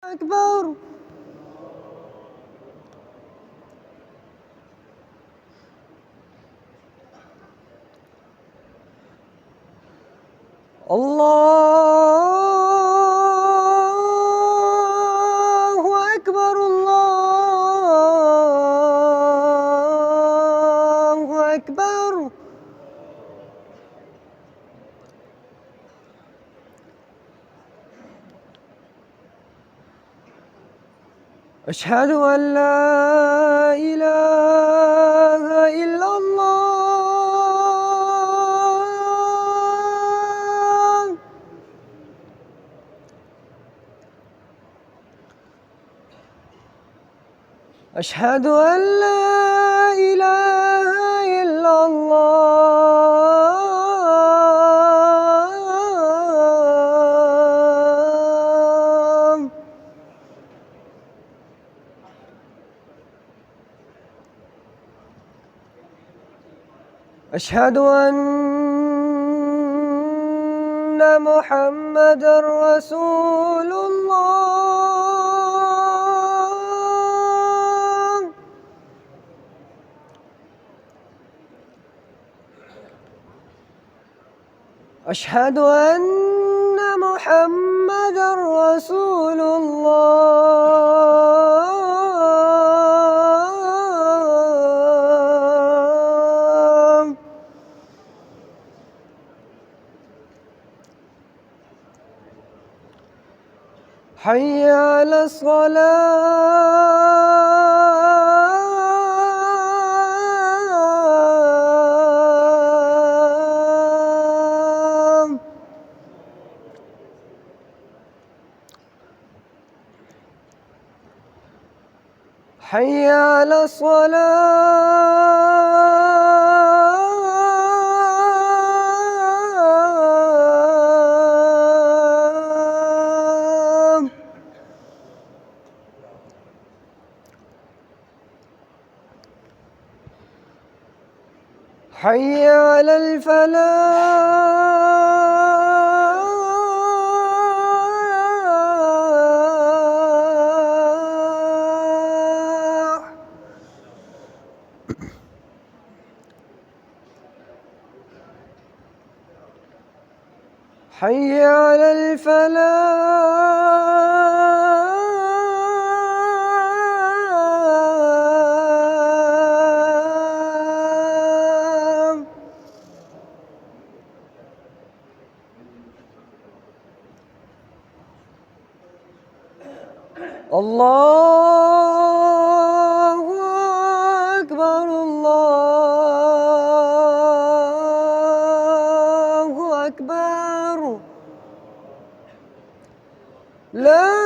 أكبر. الله أكبر. الله أكبر. أشهد أن لا إله إلا الله. أشهد أن لا إله إلا الله. أشهد أن محمدًا رسول الله. أشهد أن محمدًا رسول الله. حي على الصلاة. حي على الصلاة. حي على الفلاح. حي على الفلاح. الله أكبر. الله أكبر. لا